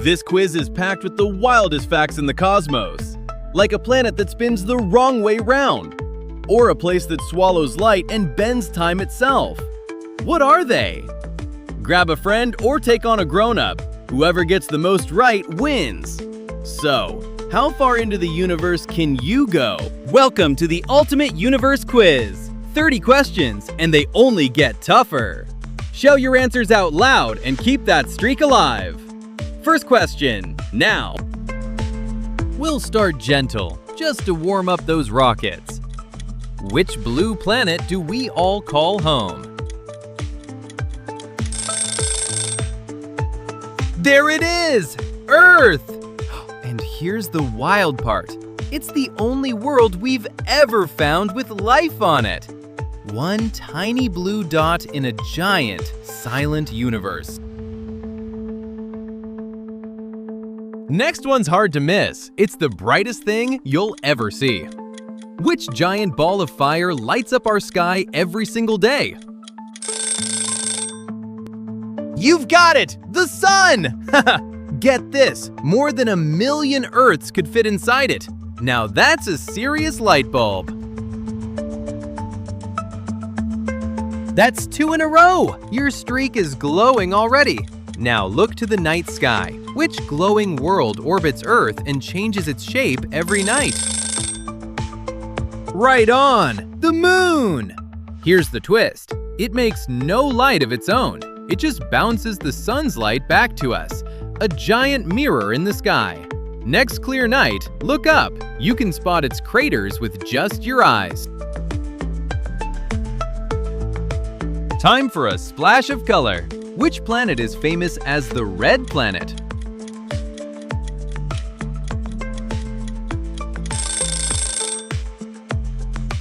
This quiz is packed with the wildest facts in the cosmos, like a planet that spins the wrong way round, or a place that swallows light and bends time itself. What are they? Grab a friend or take on a grown-up. Whoever gets the most right wins. So, how far into the universe can you go? Welcome to the Ultimate Universe Quiz. 30 questions, and they only get tougher. Show your answers out loud and keep that streak alive. First question, now. We'll start gentle, just to warm up those rockets. Which blue planet do we all call home? There it is! Earth! And here's the wild part. It's the only world we've ever found with life on it. One tiny blue dot in a giant, silent universe. Next one's hard to miss. It's the brightest thing you'll ever see. Which giant ball of fire lights up our sky every single day? You've got it! The sun! Get this, more than 1 million Earths could fit inside it. Now that's a serious light bulb. That's 2 in a row! Your streak is glowing already. Now look to the night sky. Which glowing world orbits Earth and changes its shape every night? Right on! The moon! Here's the twist. It makes no light of its own. It just bounces the sun's light back to us. A giant mirror in the sky. Next clear night, look up. You can spot its craters with just your eyes. Time for a splash of color. Which planet is famous as the red planet?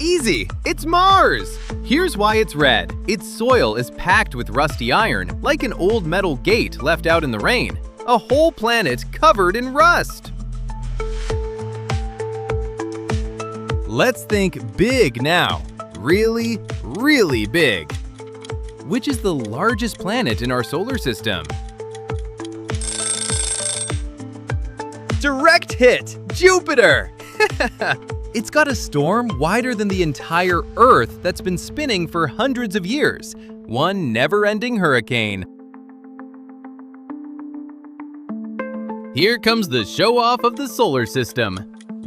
Easy! It's Mars! Here's why it's red. Its soil is packed with rusty iron, like an old metal gate left out in the rain. A whole planet covered in rust. Let's think big now. Really, really big. Which is the largest planet in our solar system? Direct hit! Jupiter! It's got a storm wider than the entire Earth that's been spinning for hundreds of years. One never-ending hurricane. Here comes the show-off of the solar system.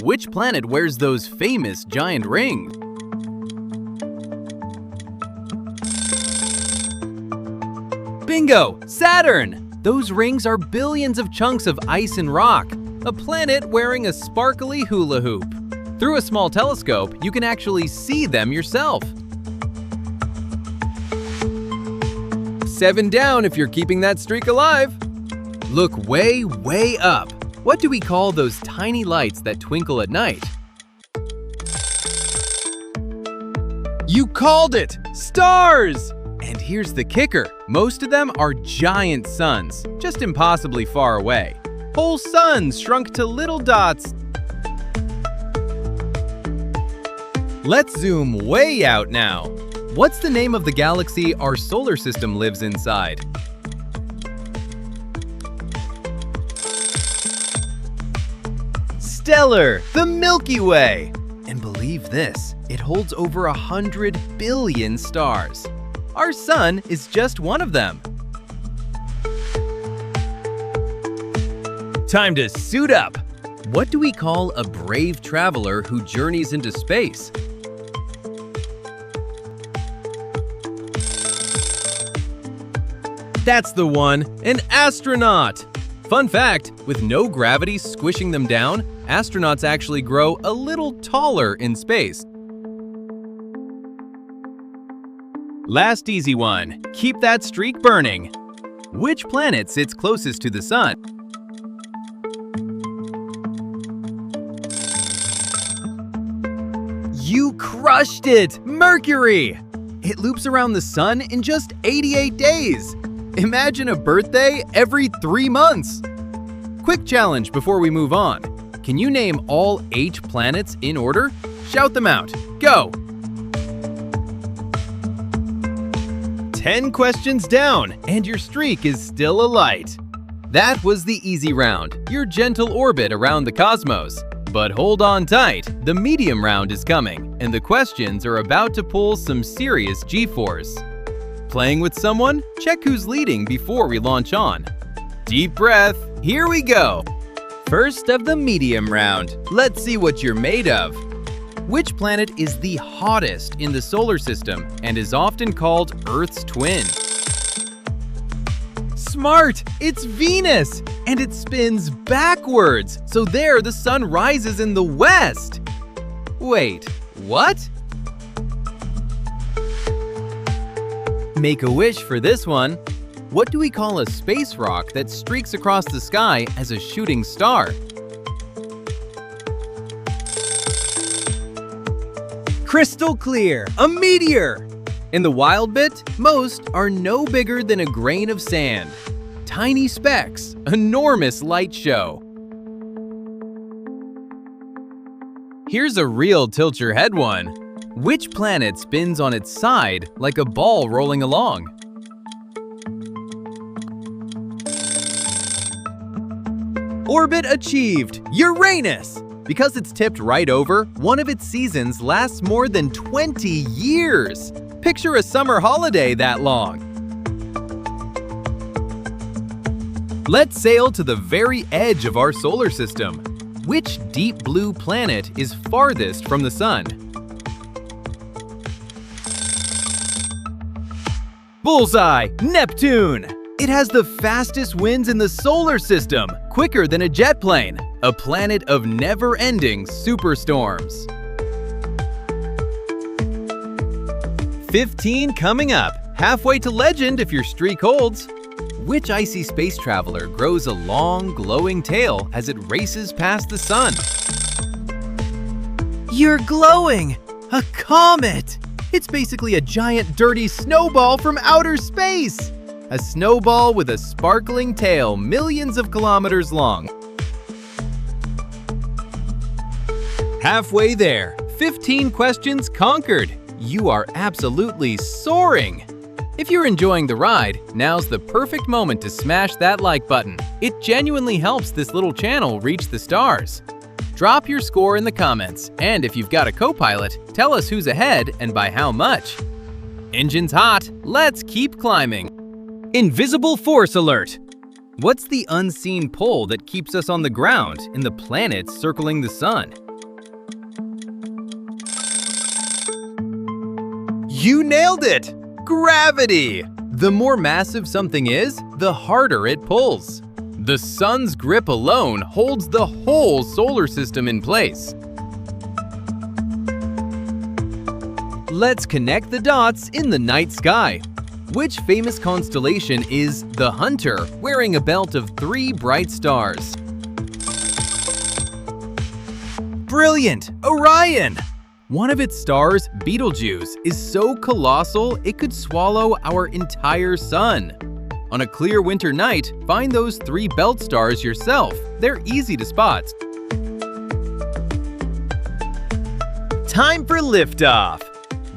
Which planet wears those famous giant rings? Bingo! Saturn! Those rings are billions of chunks of ice and rock. A planet wearing a sparkly hula hoop. Through a small telescope, you can actually see them yourself. 7 down if you're keeping that streak alive. Look way, way up. What do we call those tiny lights that twinkle at night? You called it! Stars! And here's the kicker. Most of them are giant suns, just impossibly far away. Whole suns shrunk to little dots. Let's zoom way out now. What's the name of the galaxy our solar system lives inside? Stellar, the Milky Way. And believe this, it holds over 100 billion stars. Our sun is just one of them. Time to suit up. What do we call a brave traveler who journeys into space? That's the one, an astronaut. Fun fact, with no gravity squishing them down, astronauts actually grow a little taller in space. Last easy one, keep that streak burning. Which planet sits closest to the sun? You crushed it! Mercury! It loops around the sun in just 88 days. Imagine a birthday every 3 months. Quick challenge before we move on. Can you name all 8 planets in order? Shout them out. Go! 10 questions down, and your streak is still alight. That was the easy round, your gentle orbit around the cosmos. But hold on tight, the medium round is coming, and the questions are about to pull some serious G-force. Playing with someone? Check who's leading before we launch on. Deep breath, here we go! First of the medium round, let's see what you're made of. Which planet is the hottest in the solar system and is often called Earth's twin? Smart! It's Venus! And it spins backwards, so there the sun rises in the west! Wait, what? Make a wish for this one. What do we call a space rock that streaks across the sky as a shooting star? Crystal clear, a meteor! In the wild bit, most are no bigger than a grain of sand. Tiny specks, enormous light show. Here's a real tilt-your-head one. Which planet spins on its side like a ball rolling along? Orbit achieved! Uranus! Because it's tipped right over, one of its seasons lasts more than 20 years. Picture a summer holiday that long. Let's sail to the very edge of our solar system. Which deep blue planet is farthest from the sun? Bullseye! Neptune! It has the fastest winds in the solar system, quicker than a jet plane, a planet of never-ending superstorms. 15 coming up, halfway to legend if your streak holds. Which icy space traveler grows a long, glowing tail as it races past the sun? You're glowing! A comet! It's basically a giant dirty snowball from outer space! A snowball with a sparkling tail millions of kilometers long. Halfway there, 15 questions conquered. You are absolutely soaring! If you're enjoying the ride, now's the perfect moment to smash that like button. It genuinely helps this little channel reach the stars. Drop your score in the comments, and if you've got a co-pilot, tell us who's ahead and by how much. Engine's hot, let's keep climbing. Invisible force alert! What's the unseen pull that keeps us on the ground in the planets circling the sun? You nailed it! Gravity! The more massive something is, the harder it pulls. The sun's grip alone holds the whole solar system in place. Let's connect the dots in the night sky. Which famous constellation is the Hunter, wearing a belt of 3 bright stars? Brilliant! Orion! One of its stars, Betelgeuse, is so colossal it could swallow our entire sun. On a clear winter night, find those 3 belt stars yourself. They're easy to spot. Time for liftoff!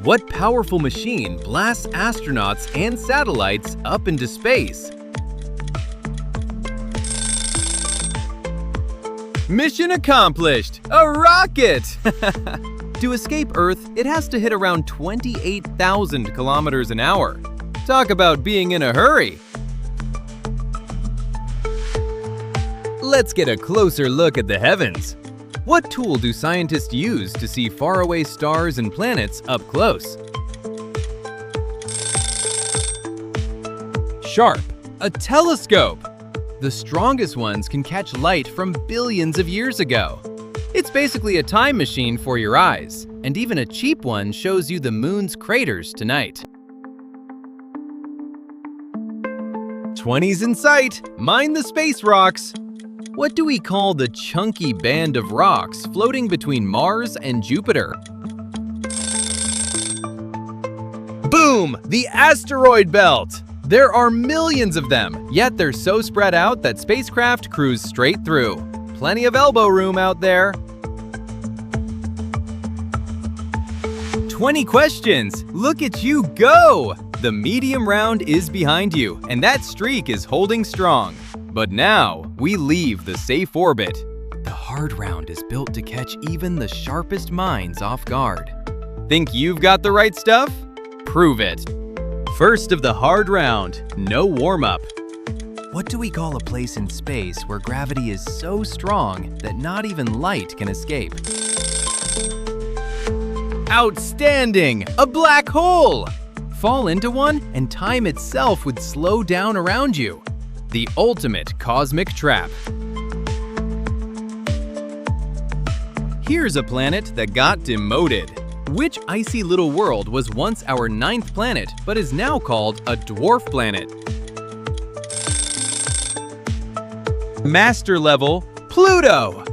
What powerful machine blasts astronauts and satellites up into space? Mission accomplished! A rocket! To escape Earth, it has to hit around 28,000 kilometers an hour. Talk about being in a hurry! Let's get a closer look at the heavens. What tool do scientists use to see faraway stars and planets up close? Sharp, a telescope. The strongest ones can catch light from billions of years ago. It's basically a time machine for your eyes, and even a cheap one shows you the moon's craters tonight. 20's in sight, mind the space rocks. What do we call the chunky band of rocks floating between Mars and Jupiter? Boom! The asteroid belt! There are millions of them, yet they're so spread out that spacecraft cruise straight through. Plenty of elbow room out there. 20 questions! Look at you go! The medium round is behind you, and that streak is holding strong. But now, we leave the safe orbit. The hard round is built to catch even the sharpest minds off guard. Think you've got the right stuff? Prove it. First of the hard round, no warm-up. What do we call a place in space where gravity is so strong that not even light can escape? Outstanding! A black hole! Fall into one and time itself would slow down around you. The ultimate cosmic trap. Here's a planet that got demoted. Which icy little world was once our 9th planet but is now called a dwarf planet? Master level, Pluto!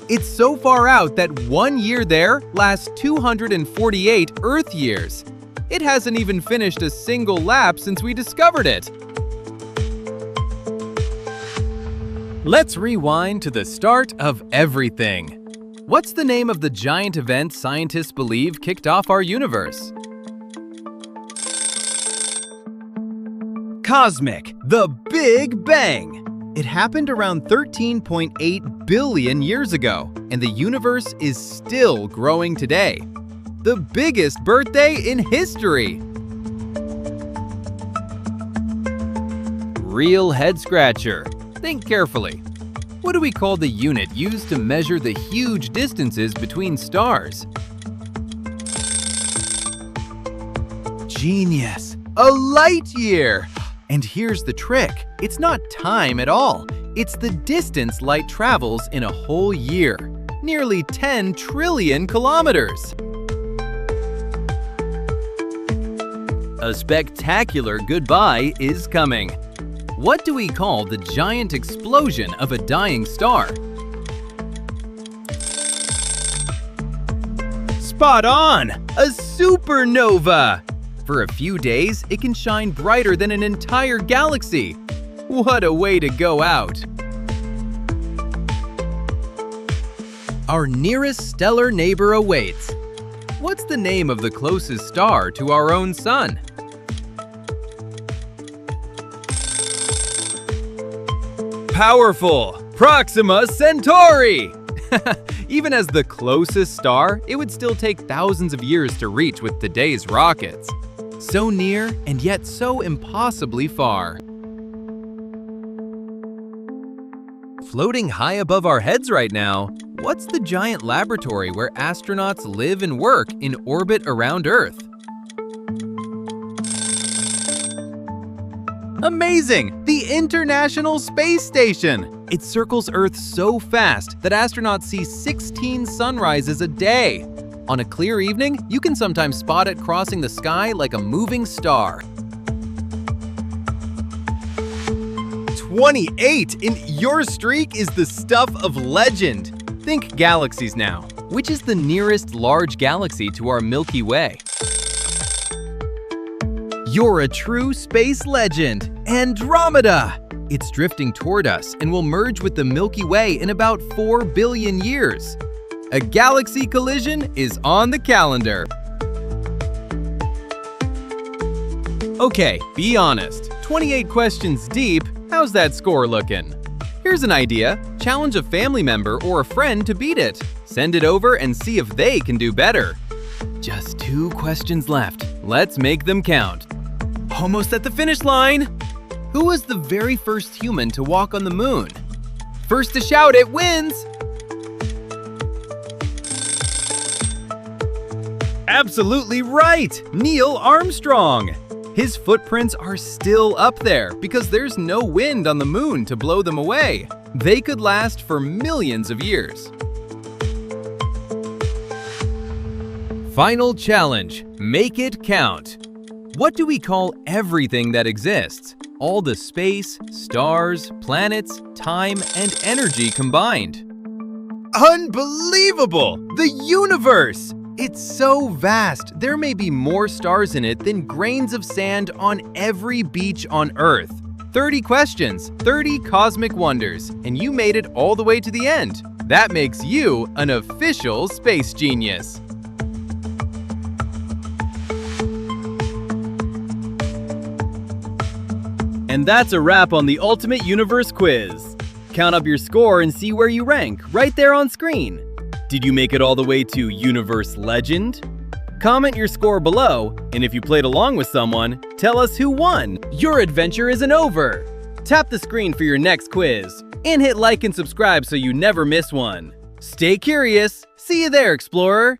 It's so far out that 1 year there lasts 248 Earth years. It hasn't even finished a single lap since we discovered it. Let's rewind to the start of everything. What's the name of the giant event scientists believe kicked off our universe? Cosmic, the Big Bang! It happened around 13.8 billion years ago, and the universe is still growing today. The biggest birthday in history! Real head scratcher. Think carefully. What do we call the unit used to measure the huge distances between stars? Genius! A light year! And here's the trick. It's not time at all. It's the distance light travels in a whole year. Nearly 10 trillion kilometers. A spectacular goodbye is coming. What do we call the giant explosion of a dying star? Spot on! A supernova! For a few days, it can shine brighter than an entire galaxy. What a way to go out! Our nearest stellar neighbor awaits. What's the name of the closest star to our own sun? Powerful! Proxima Centauri! Even as the closest star, it would still take thousands of years to reach with today's rockets. So near and yet so impossibly far. Floating high above our heads right now, what's the giant laboratory where astronauts live and work in orbit around Earth? Amazing! The International Space Station! It circles Earth so fast that astronauts see 16 sunrises a day. On a clear evening, you can sometimes spot it crossing the sky like a moving star. 28 in your streak is the stuff of legend. Think galaxies now. Which is the nearest large galaxy to our Milky Way? You're a true space legend, Andromeda! It's drifting toward us and will merge with the Milky Way in about 4 billion years. A galaxy collision is on the calendar. Okay, be honest. 28 questions deep, how's that score looking? Here's an idea. Challenge a family member or a friend to beat it. Send it over and see if they can do better. Just 2 questions left. Let's make them count. Almost at the finish line! Who was the very first human to walk on the moon? First to shout it wins! Absolutely right! Neil Armstrong! His footprints are still up there because there's no wind on the moon to blow them away. They could last for millions of years. Final challenge, make it count. What do we call everything that exists? All the space, stars, planets, time, and energy combined. Unbelievable! The universe! It's so vast, there may be more stars in it than grains of sand on every beach on Earth. 30 questions, 30 cosmic wonders, and you made it all the way to the end. That makes you an official space genius. And that's a wrap on the Ultimate Universe Quiz. Count up your score and see where you rank right there on screen. Did you make it all the way to Universe Legend? Comment your score below, and if you played along with someone, tell us who won. Your adventure isn't over. Tap the screen for your next quiz, and hit like and subscribe so you never miss one. Stay curious. See you there, Explorer.